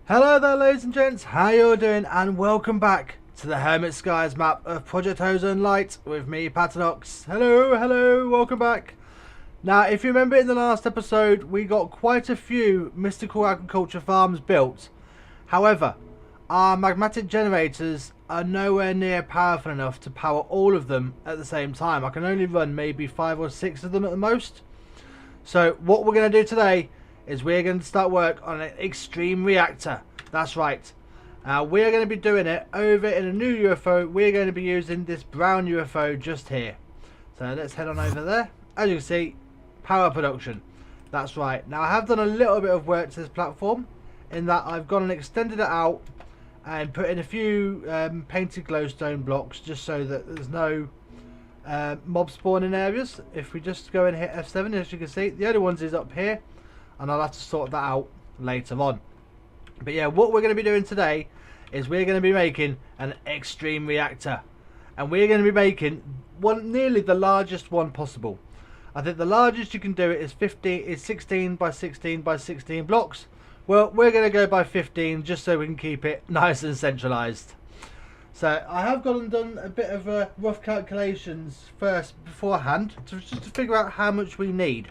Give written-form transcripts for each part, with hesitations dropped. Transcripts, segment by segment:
Hello there ladies and gents, how you doing, and welcome back to the Hermit Skies map of Project Ozone Lite with me, PaternoX. Hello, welcome back. Now, if you remember in the last episode, we got quite a few mystical agriculture farms built. However, our magmatic generators are nowhere near powerful enough to power all of them at the same time. I can only run maybe 5 or 6 of them at the most. So what we're going to do today is we're going to start work on an extreme reactor. That's right. We're going to be doing it over in a new UFO. We're going to be using this brown UFO just here. So let's head on over there. As you can see, power production. That's right. Now I have done a little bit of work to this platform in that I've gone and extended it out and put in a few painted glowstone blocks just so that there's no mob spawning areas. If we just go and hit F7, as you can see, the only ones is up here, and I'll have to sort that out later on. But yeah, what we're going to be doing today is we're going to be making an extreme reactor, and we're going to be making nearly the largest one possible. I think the largest you can do it is 16 by 16 by 16 blocks. Well, we're going to go by 15 just so we can keep it nice and centralized. So I have gone and done a bit of rough calculations first beforehand just to figure out how much we need.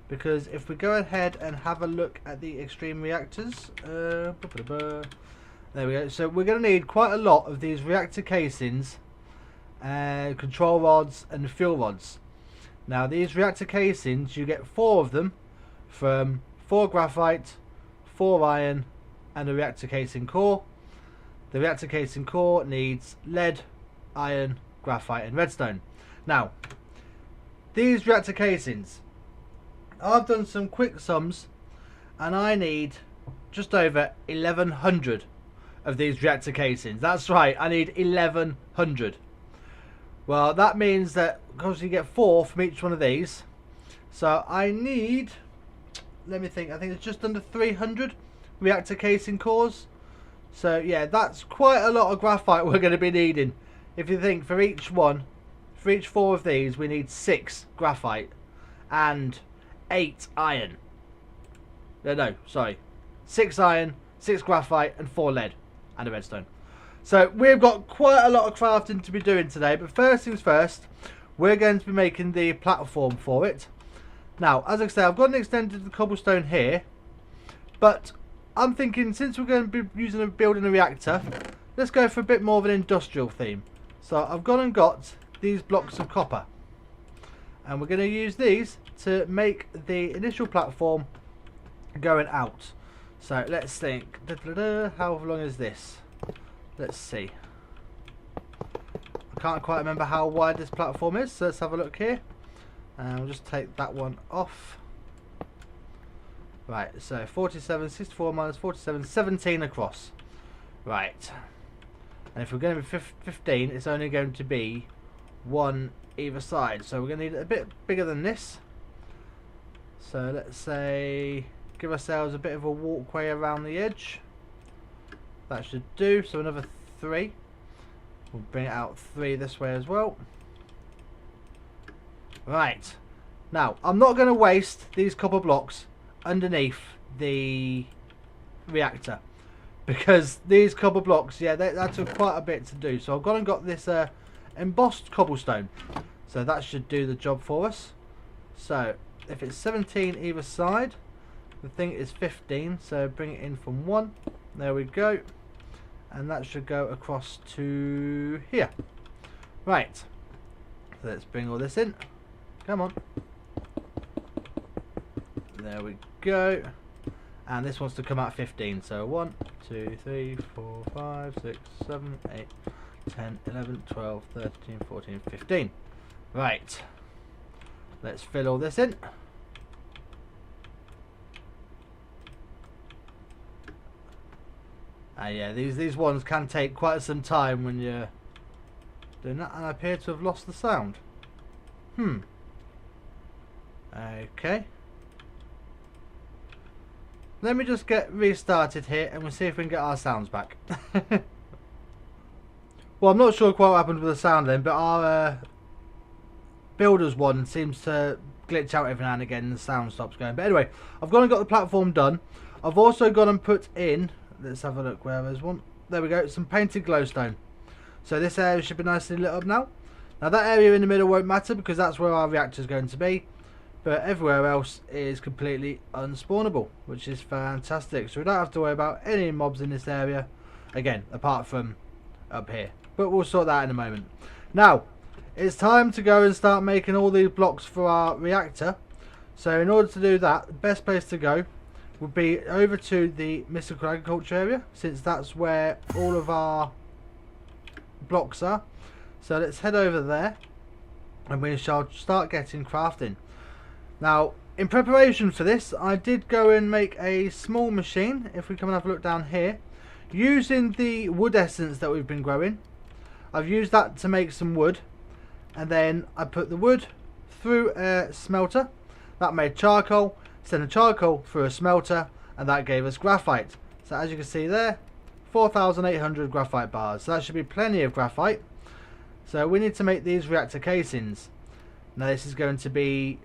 Because if we go ahead and have a look at the extreme reactors, there we go. So we're going to need quite a lot of these reactor casings, control rods and fuel rods. Now these reactor casings, you get 4 of them from 4 graphite, 4 iron and a reactor casing core. The reactor casing core needs lead, iron, graphite and redstone. Now these reactor casings, I've done some quick sums and I need just over 1100 of these reactor casings. That's right, I need 1100. Well, that means that because you get 4 from each one of these, so I need, let me think, I think it's just under 300 reactor casing cores. So yeah, that's quite a lot of graphite we're going to be needing. If you think for each one, for each 4 of these, we need 6 graphite and 8 iron. No, sorry. 6 iron, 6 graphite and 4 lead and a redstone. So we've got quite a lot of crafting to be doing today, but first things first, we're going to be making the platform for it. Now, as I say, I've got an extended the cobblestone here, but I'm thinking since we're going to be building a reactor, let's go for a bit more of an industrial theme. So I've gone and got these blocks of copper, and we're going to use these to make the initial platform going out. So let's think, how long is this? Let's see. I can't quite remember how wide this platform is, so let's have a look here. And we'll just take that one off. Right, so 47, 64 minus 47, 17 across. Right. And if we're going to be 15, it's only going to be 1 either side. So we're going to need it a bit bigger than this. So let's say, give ourselves a bit of a walkway around the edge. That should do. So another 3. We'll bring it out 3 this way as well. Right. Now, I'm not going to waste these copper blocks underneath the reactor, because these copper blocks, yeah, that took quite a bit to do. So I've gone and got this embossed cobblestone. So that should do the job for us. So if it's 17 either side, the thing is 15, so bring it in from 1. There we go. And that should go across to here. Right. So let's bring all this in. Come on. There we go. And this wants to come out 15. So 1, 2, 3, 4, 5, 6, 7, 8, 10, 11, 12, 13, 14, 15. Right. Let's fill all this in. Yeah, these ones can take quite some time when you're doing that, and I appear to have lost the sound. Okay. Let me just get restarted here and we'll see if we can get our sounds back. Well, I'm not sure quite what happened with the sound then, but our builders one seems to glitch out every now and again and the sound stops going. But anyway, I've gone and got the platform done. I've also gone and put in let's have a look where there's one. There we go, some painted glowstone. So this area should be nicely lit up now. Now that area in the middle won't matter because that's where our reactor is going to be. But everywhere else is completely unspawnable, which is fantastic. So we don't have to worry about any mobs in this area. Again, apart from up here. But we'll sort that in a moment. Now, it's time to go and start making all these blocks for our reactor. So in order to do that, the best place to go would be over to the mystical agriculture area, since that's where all of our blocks are. So let's head over there and we shall start getting crafting. Now, in preparation for this, I did go and make a small machine. If we come and have a look down here, using the wood essence that we've been growing, I've used that to make some wood, and then I put the wood through a smelter. That made charcoal, sent the charcoal through a smelter, and that gave us graphite. So as you can see there, 4,800 graphite bars. So that should be plenty of graphite. So we need to make these reactor casings. Now this is going to be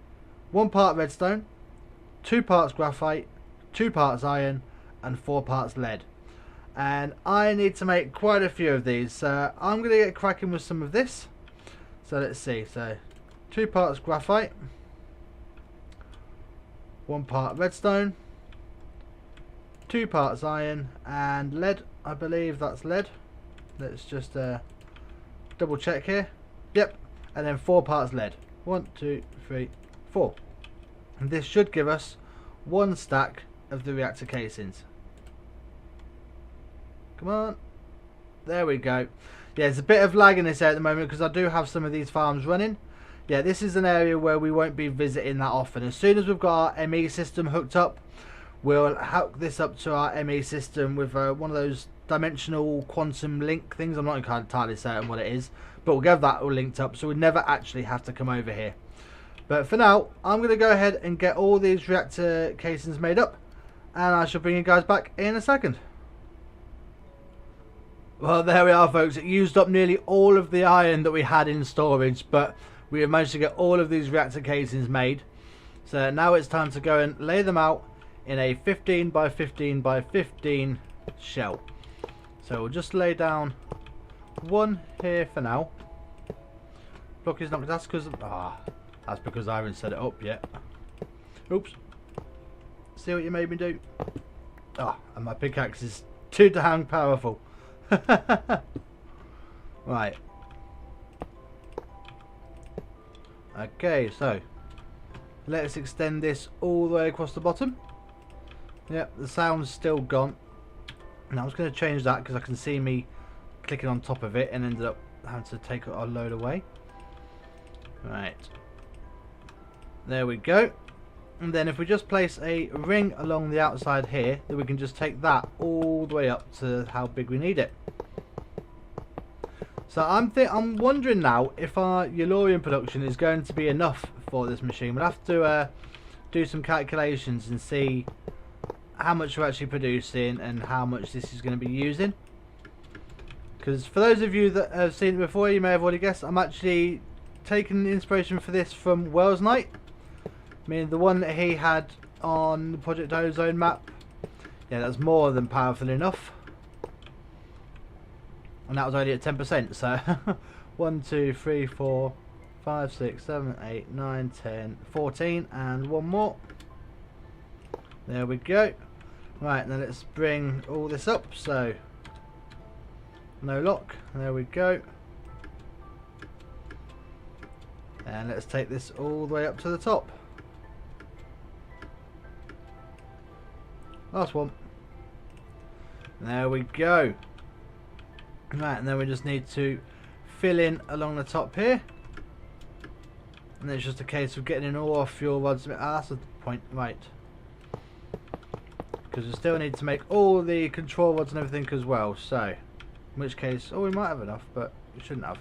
1 part redstone, 2 parts graphite, 2 parts iron, and 4 parts lead. And I need to make quite a few of these. So I'm going to get cracking with some of this. So let's see. So 2 parts graphite, 1 part redstone, 2 parts iron, and lead. I believe that's lead. Let's just double check here. Yep. And then 4 parts lead. 1, 2, 3, 4. And this should give us 1 stack of the reactor casings. Come on. There we go. Yeah, there's a bit of lag in this area at the moment because I do have some of these farms running. Yeah, this is an area where we won't be visiting that often. As soon as we've got our ME system hooked up, we'll hook this up to our ME system with one of those dimensional quantum link things. I'm not entirely certain what it is, but we'll get that all linked up so we never actually have to come over here. But for now, I'm going to go ahead and get all these reactor casings made up, and I shall bring you guys back in a second. Well, there we are, folks. It used up nearly all of the iron that we had in storage, but we have managed to get all of these reactor casings made. So now it's time to go and lay them out in a 15 by 15 by 15 shell. So we'll just lay down 1 here for now. Block is not, that's because I haven't set it up yet. Oops. See what you made me do? And my pickaxe is too dang powerful. Right. Okay, so let's extend this all the way across the bottom. Yep, the sound's still gone. Now I'm just going to change that because I can see me clicking on top of it and ended up having to take our load away. Right. There we go. And then if we just place a ring along the outside here, then we can just take that all the way up to how big we need it. So I'm wondering now if our Yellorium production is going to be enough for this machine. We'll have to do some calculations and see how much we're actually producing and how much this is going to be using. Because for those of you that have seen it before, you may have already guessed, I'm actually taking inspiration for this from Welsknight. I mean, the one that he had on the Project Ozone map, yeah, that's more than powerful enough. And that was only at 10%, so 1, 2, 3, 4, 5, 6, 7, 8, 9, 10, 14, and 1 more. There we go. Right, now let's bring all this up, so no lock, there we go. And let's take this all the way up to the top. Last one. There we go. Right, and then we just need to fill in along the top here. And then it's just a case of getting in all our fuel rods. That's the point, right. Because we still need to make all the control rods and everything as well. So, in which case, we might have enough, but we shouldn't have.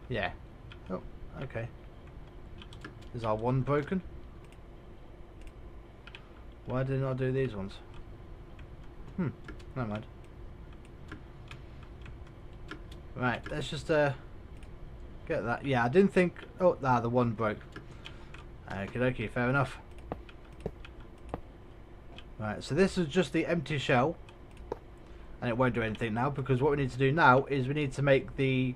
Yeah. Oh, okay. Is our one broken? Why did I not do these ones? Never mind. Right, let's just get that. Yeah, I didn't think. Oh, the one broke. Okay, fair enough. Right, so this is just the empty shell, and it won't do anything now, because what we need to do now is we need to make the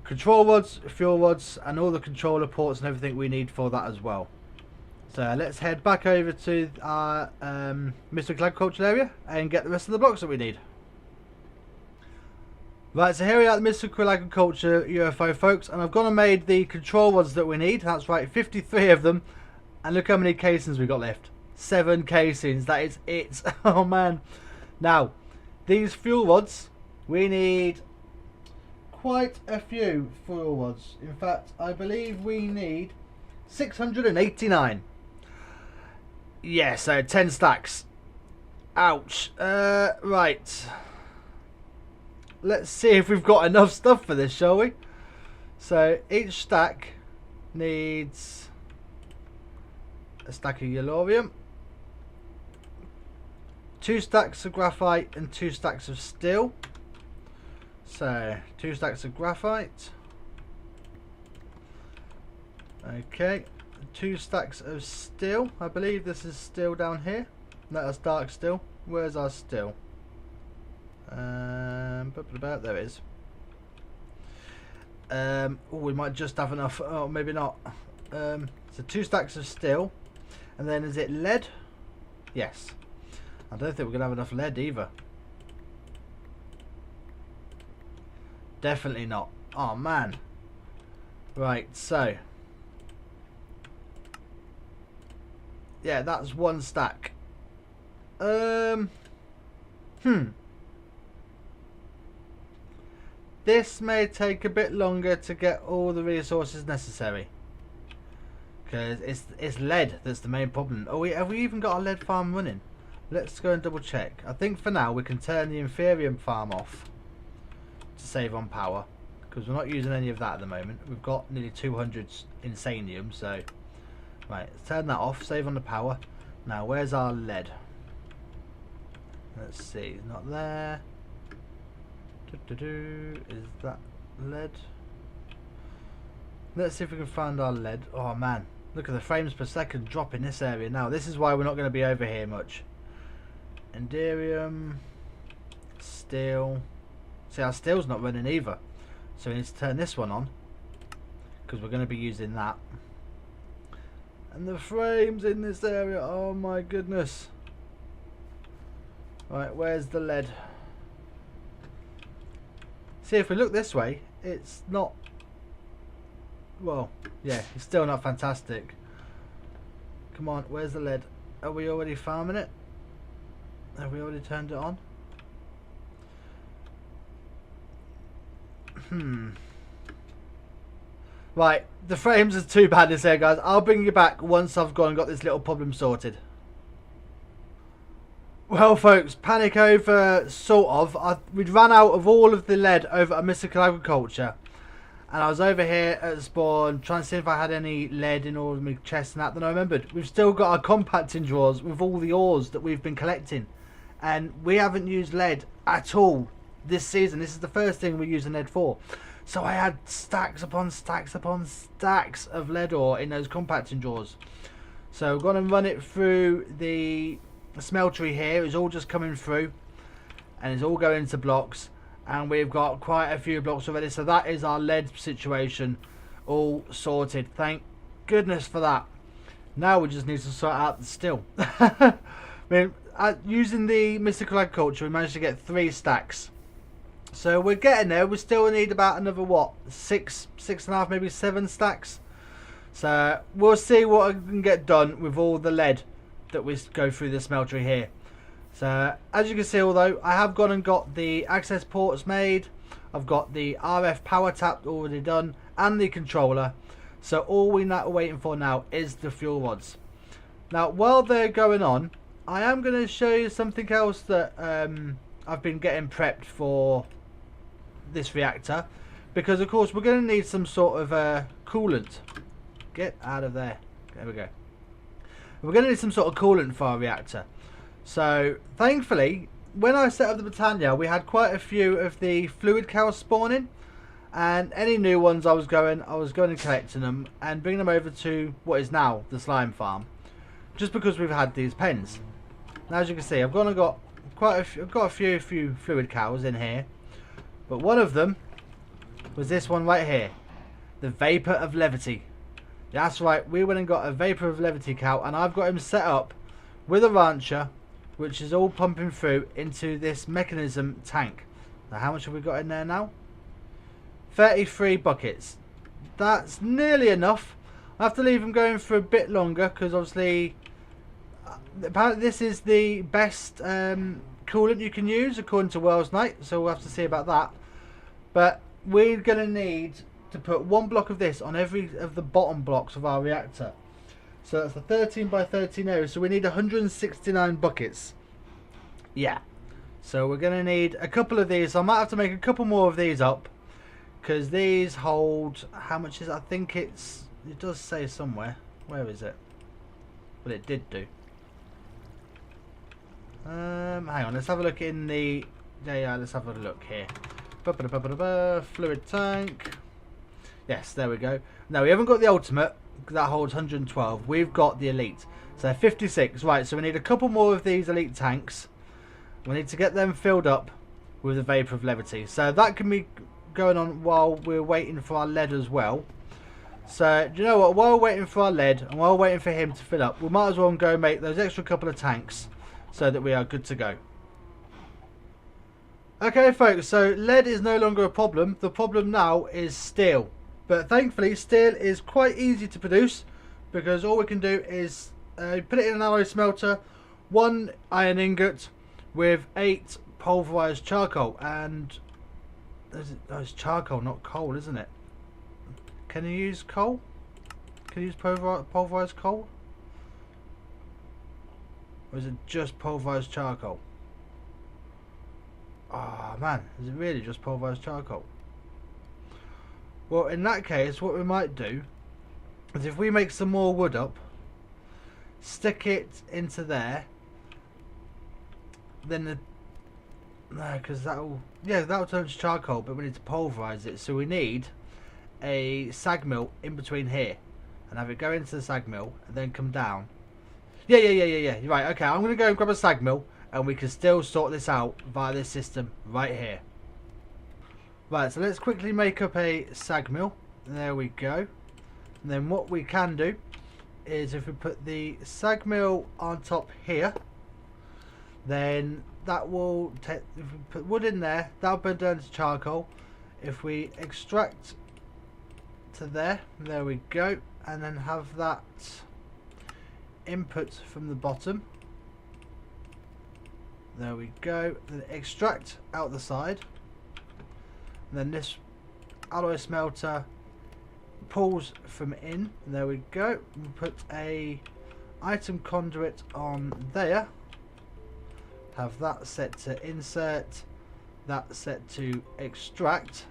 control rods, fuel rods, and all the controller ports and everything we need for that as well. So let's head back over to our mystical agriculture area and get the rest of the blocks that we need. Right, so here we are at the mystical agriculture UFO, folks, and I've gone and made the control rods that we need. That's right, 53 of them, and look how many casings we've got left. 7 casings, that is it. Oh man. Now, these fuel rods, we need quite a few fuel rods. In fact, I believe we need 689. Yeah, so 10 stacks. Ouch. Right. Let's see if we've got enough stuff for this, shall we? So each stack needs a stack of yellorium, 2 stacks of graphite, and 2 stacks of steel. So 2 stacks of graphite. Okay, 2 stacks of steel. I believe this is steel down here. No, that's dark steel. Where's our steel? There it is. Oh, we might just have enough. Oh, maybe not. So 2 stacks of steel, and then is it lead? Yes. I don't think we're gonna have enough lead either. Definitely not. Oh man. Right, so yeah, that's 1 stack. This may take a bit longer to get all the resources necessary, because it's lead that's the main problem. Oh, have we even got a lead farm running? Let's go and double check. I think for now we can turn the inferium farm off to save on power, because we're not using any of that at the moment. We've got nearly 200 insanium, so right, let's turn that off, save on the power. Now where's our lead? Let's see, it's not there. Is that lead? Let's see if we can find our lead. Oh man, look at the frames per second drop in this area now. This is why we're not going to be over here much. Enderium, steel. See, our steel's not running either, so we need to turn this one on, because we're going to be using that. And the frames in this area, oh my goodness. Right, where's the lead? See, if we look this way, it's not, well, yeah, it's still not fantastic. Come on, where's the lead? Are we already farming it? Have we already turned it on? Right, the frames are too bad this here, guys. I'll bring you back once I've gone and got this little problem sorted. Well, folks, panic over, sort of. We'd run out of all of the lead over at mystical agriculture, and I was over here at spawn trying to see if I had any lead in all of my chests and that. Then I remembered we've still got our compacting drawers with all the ores that we've been collecting, and we haven't used lead at all this season. This is the first thing we're using lead for. So I had stacks upon stacks upon stacks of lead ore in those compacting drawers. So we're going to run it through the smeltery here. It's all just coming through, and it's all going into blocks, and we've got quite a few blocks already. So that is our lead situation all sorted. Thank goodness for that. Now we just need to sort out the steel. I mean, using the mystical agriculture, we managed to get 3 stacks. So we're getting there. We still need about another, what, 6.5, maybe 7 stacks. So we'll see what I can get done with all the lead that we go through the smeltery here. So as you can see, although I have gone and got the access ports made, I've got the RF power tap already done and the controller. So all we're waiting for now is the fuel rods. Now while they're going on, I am going to show you something else that I've been getting prepped for this reactor, because of course we're going to need some sort of coolant. Get out of there. There we go. We're going to need some sort of coolant for our reactor. So thankfully, when I set up the Britannia, we had quite a few of the fluid cows spawning, and any new ones I was going and collecting them and bringing them over to what is now the slime farm, just because we've had these pens. Now, as you can see, I've got a few fluid cows in here, but one of them was this one right here, the Vapor of Levity. That's right, we went and got a Vapor of Levity cow, and I've got him set up with a rancher, which is all pumping through into this mechanism tank. Now, how much have we got in there now? 33 buckets. That's nearly enough. I have to leave them going for a bit longer because obviously apparently this is the best coolant you can use according to Welsknight, so we'll have to see about that. But we're going to need to put one block of this on every of the bottom blocks of our reactor. So that's a 13 by 13 area, so we need 169 buckets. Yeah. So we're going to need a couple of these. I might have to make a couple more of these up, because these hold, how much is it? I think it does say somewhere. Where is it? Well, it did do. Hang on, let's have a look in the, yeah, let's have a look here. Fluid tank. Yes, there we go. Now, we haven't got the ultimate, that holds 112. We've got the elite. So 56. Right, so we need a couple more of these elite tanks. We need to get them filled up with the Vapor of Levity. So that can be going on while we're waiting for our lead as well. So, do you know what? While we're waiting for our lead and while we're waiting for him to fill up, we might as well go make those extra couple of tanks so that we are good to go. Okay, folks, so lead is no longer a problem. The problem now is steel. But thankfully, steel is quite easy to produce because all we can do is put it in an alloy smelter, 1 iron ingot with 8 pulverized charcoal. And it's charcoal, not coal, isn't it? Can you use coal? Can you use pulverized coal? Or is it just pulverized charcoal? Ah, oh, man, is it really just pulverized charcoal? Well, in that case, what we might do is if we make some more wood up, stick it into there, then no, because that'll turn to charcoal, but we need to pulverize it, so we need a sag mill in between here and have it go into the sag mill and then come down. Yeah. Right, okay, I'm going to go and grab a sag mill and we can still sort this out via this system right here. Right, so let's quickly make up a sag mill. There we go. And then what we can do is if we put the sag mill on top here, then that will take, if we put wood in there, that'll burn down to charcoal. If we extract to there we go, and then have that input from the bottom, there we go, then extract out the side, and then this alloy smelter pulls from in, there we go. We'll put a item conduit on there, have that set to insert, that set to extract,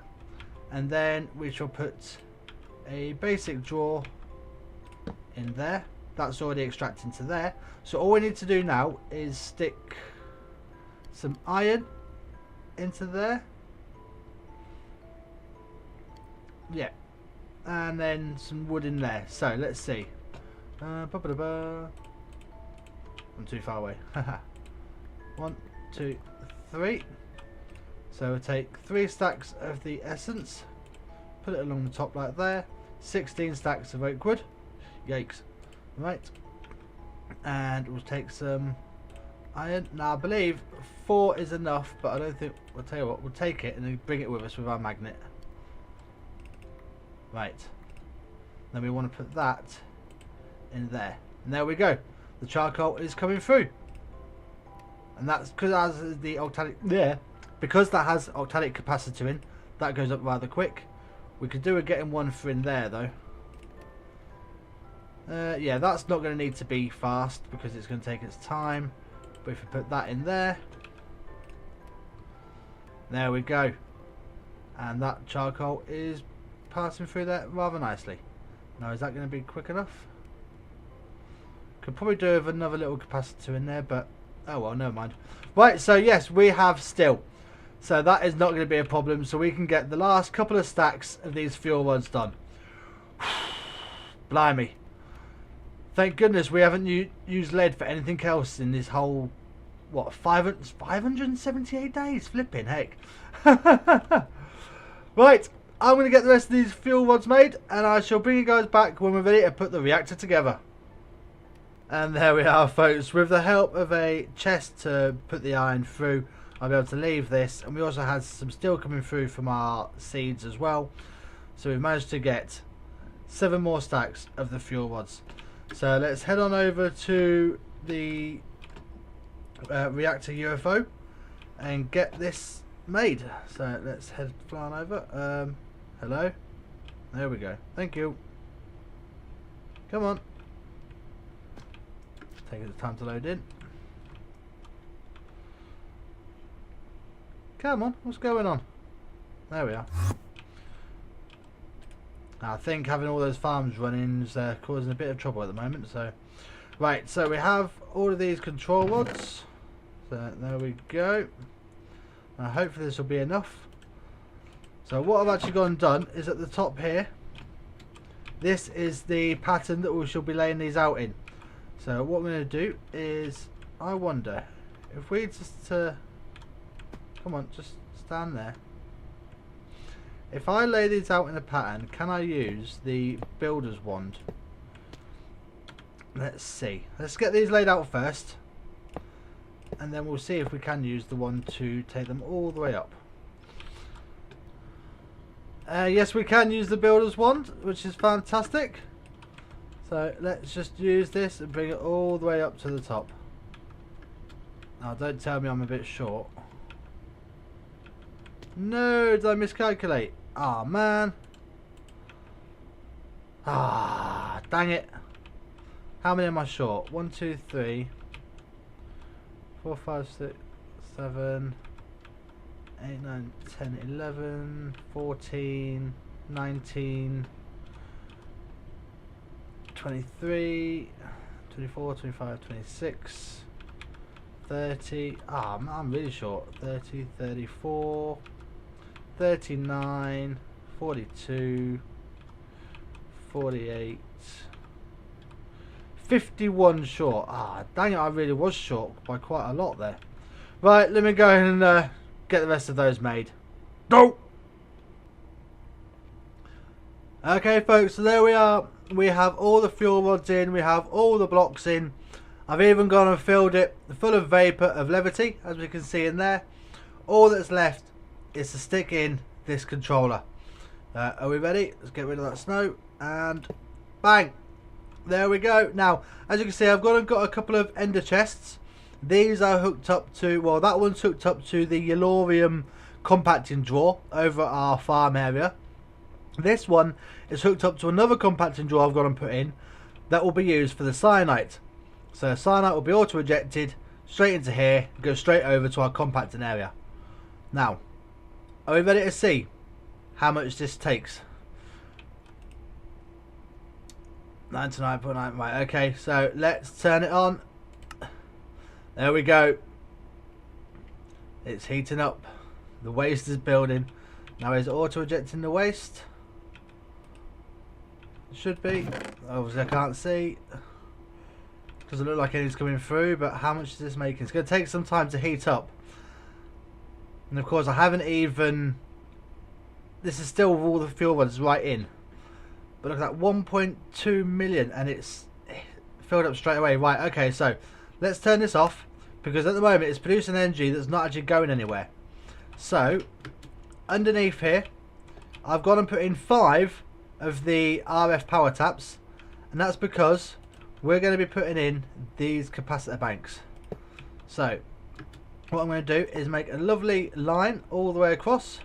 and then we shall put a basic drawer in there. That's already extracting to there. So all we need to do now is stick some iron into there. Yeah. And then some wood in there. So let's see. I'm too far away. 1, 2, 3. So we'll take 3 stacks of the essence, put it along the top like there. 16 stacks of oak wood. Yikes. Right. And we'll take some iron. Now I believe 4 is enough, but I don't think, we'll tell you what, we'll take it and then bring it with us with our magnet. Right. Then we want to put that in there. And there we go. The charcoal is coming through. And that's because it has the octalic, because that has octalic capacitor in, that goes up rather quick. We could do with getting one for in there though. Yeah, that's not going to need to be fast because it's going to take its time. But if we put that in there, there we go. And that charcoal is passing through there rather nicely. Now, is that going to be quick enough? Could probably do with another little capacitor in there, but oh well, never mind. Right, so yes, we have still. So that is not going to be a problem. So we can get the last couple of stacks of these fuel rods done. Blimey. Thank goodness we haven't used lead for anything else in this whole what, 578 days? Flipping heck. Right, I'm going to get the rest of these fuel rods made, and I shall bring you guys back when we're ready to put the reactor together. And there we are, folks. With the help of a chest to put the iron through, I'll be able to leave this. And we also had some steel coming through from our seeds as well. So we've managed to get 7 more stacks of the fuel rods. So let's head on over to the reactor UFO and get this made. So let's head flying over. Hello. There we go. Thank you. Come on. Taking the time to load in. Come on. What's going on? There we are. I think having all those farms running is causing a bit of trouble at the moment. So, right. So we have all of these control rods. So there we go. Now hopefully this will be enough. So what I've actually gone and done is at the top here, this is the pattern that we shall be laying these out in. So what we're going to do is, I wonder if we just come on, just stand there. If I lay these out in a pattern, can I use the builder's wand? Let's see. Let's get these laid out first, and then we'll see if we can use the wand to take them all the way up. Yes, we can use the builder's wand, which is fantastic. So let's just use this and bring it all the way up to the top. Now don't tell me I'm a bit short. No, did I miscalculate? Ah, man. Ah, dang it. How many am I short? 1, 2, 3, 4, 5, 6, 7, 8, 9, 10, 11, 14, 19, 23, 24, 25, 26, 30. Ah, man, I'm really short. 30, 34, 39, 42, 48, 51 short. Ah, dang it, I really was short by quite a lot there. Right, let me go and get the rest of those made. Go! Okay, folks, so there we are. We have all the fuel rods in, we have all the blocks in. I've even gone and filled it full of vapour of levity, as we can see in there. All that's left is to stick in this controller. Are we ready? Let's get rid of that snow, and bang! There we go. Now, as you can see, I've gone and got a couple of ender chests. These are hooked up to, well, that one's hooked up to the Yellorium compacting drawer over at our farm area. This one is hooked up to another compacting drawer I've got and put in that will be used for the cyanite. So cyanite will be auto ejected straight into here, go straight over to our compacting area. Now, are we ready to see how much this takes? 99.9. Right, okay, so let's turn it on. There we go. It's heating up. The waste is building. Now is it auto ejecting the waste? It should be. Obviously I can't see. Doesn't look like anything's coming through, but how much is this making? It's going to take some time to heat up. And of course I haven't even... This is still with all the fuel rods right in. But look at that, 1.2 million, and it's filled up straight away. Right, okay, so let's turn this off, because at the moment it's producing energy that's not actually going anywhere. So, underneath here, I've gone and put in 5 of the RF power taps, and that's because we're going to be putting in these capacitor banks. So, what I'm going to do is make a lovely line all the way across.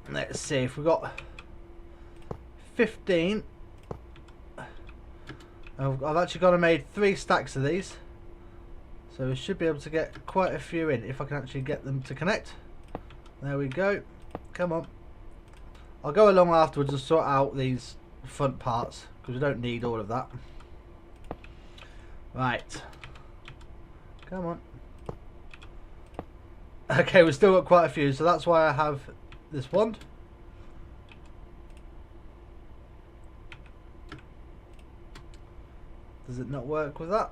Let's see if we've got 15. I've actually gone and made 3 stacks of these, so we should be able to get quite a few in if I can actually get them to connect. There we go. Come on. I'll go along afterwards and sort out these front parts because we don't need all of that. Right. Come on. Okay, we've still got quite a few, so that's why I have this wand. Does it not work with that?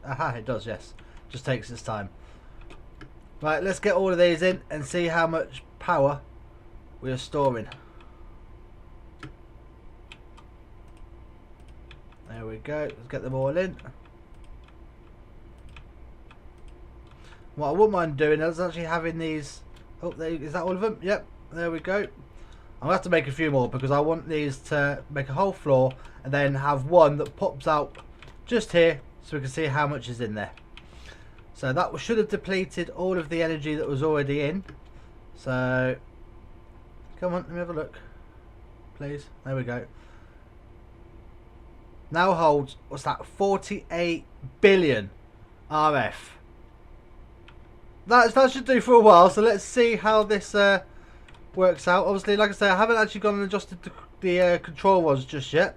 Aha, it does, yes. Just takes its time. Right, let's get all of these in and see how much power we are storing. There we go. Let's get them all in. What I wouldn't mind doing is actually having these... Oh, is that all of them? Yep, there we go. I'm going to have to make a few more because I want these to make a whole floor and then have one that pops out just here so we can see how much is in there. So that should have depleted all of the energy that was already in. So, come on, let me have a look. Please, there we go. Now holds, what's that, 48 billion RF. That should do for a while, so let's see how this works out. Obviously, like I say, I haven't actually gone and adjusted the control rods just yet.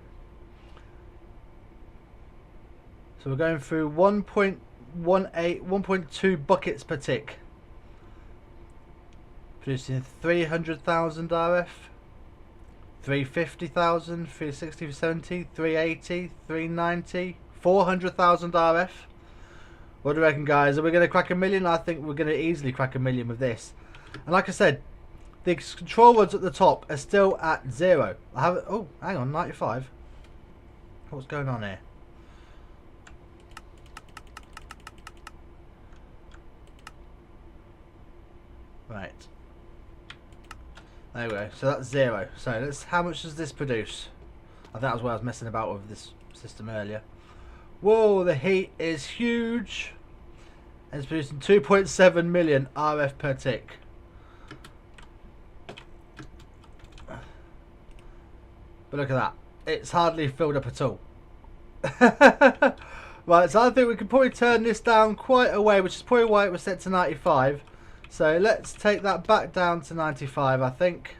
So we're going through 1.2 buckets per tick. Producing 300,000 RF. 350,000, 360, 370, 380, 390, 400,000 RF. What do you reckon, guys? Are we going to crack a million? I think we're going to easily crack a million with this. And like I said, the control rods at the top are still at 0. I have, oh, hang on, 95. What's going on here? Right. There we go. So that's 0. So let's. How much does this produce? I think that was what I was messing about with this system earlier. Whoa, the heat is huge. And it's producing 2.7 million RF per tick. But look at that. It's hardly filled up at all. Right, so I think we can probably turn this down quite a way, which is probably why it was set to 95. So let's take that back down to 95, I think.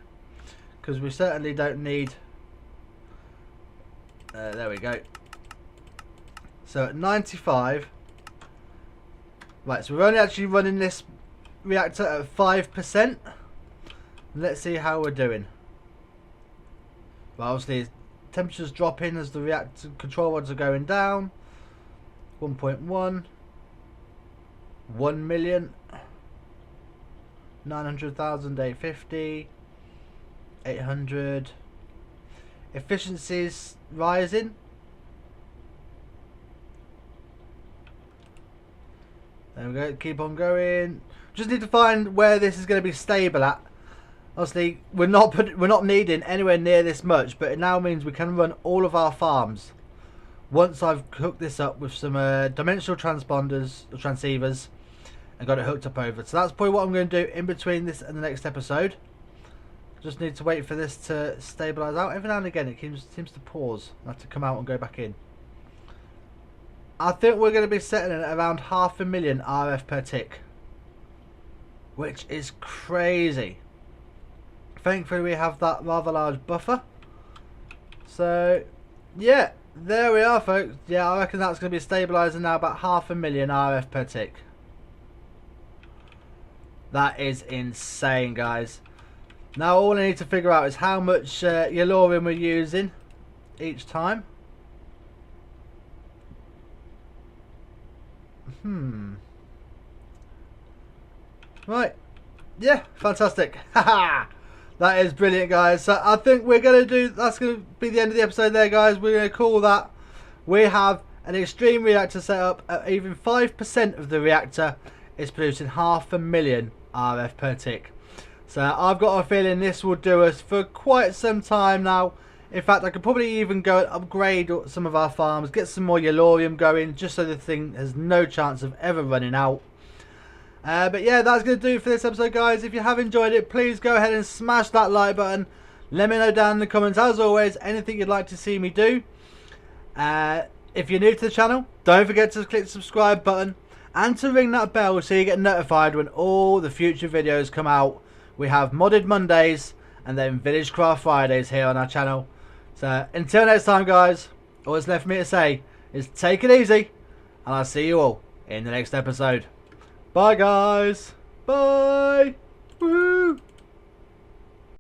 Because we certainly don't need... there we go. So at 95, right, so we're only actually running this reactor at 5%. Let's see how we're doing. Well, obviously temperature's dropping as the reactor control rods are going down. 1.1, 1 million, 900,000, 850, 800. Efficiency's rising. There we go, keep on going. Just need to find where this is going to be stable at. Obviously, we're not needing anywhere near this much, but it now means we can run all of our farms once I've hooked this up with some dimensional transponders or transceivers and got it hooked up over. So that's probably what I'm going to do in between this and the next episode. Just need to wait for this to stabilise out. Every now and again it seems to pause. I have to come out and go back in. I think we're going to be settling at around 500,000 RF per tick, which is crazy. Thankfully we have that rather large buffer. So yeah, there we are, folks. Yeah, I reckon that's going to be stabilising now about 500,000 RF per tick. That is insane, guys. Now all I need to figure out is how much yellorium we're using each time. Right. Yeah, fantastic. Haha. That is brilliant, guys. So I think we're going to do, that's going to be the end of the episode there, guys. We're going to call that. We have an extreme reactor set up at even 5% of the reactor is producing 500,000 RF per tick. So I've got a feeling this will do us for quite some time now. In fact, I could probably even go and upgrade some of our farms, get some more yellorium going, just so the thing has no chance of ever running out. But yeah, that's going to do for this episode, guys. If you have enjoyed it, please go ahead and smash that like button. Let me know down in the comments, as always, anything you'd like to see me do. If you're new to the channel, don't forget to click the subscribe button and to ring that bell so you get notified when all the future videos come out. We have Modded Mondays and then Villagecraft Fridays here on our channel. So until next time, guys, all that's left for me to say is take it easy, and I'll see you all in the next episode. Bye, guys. Bye. Woohoo.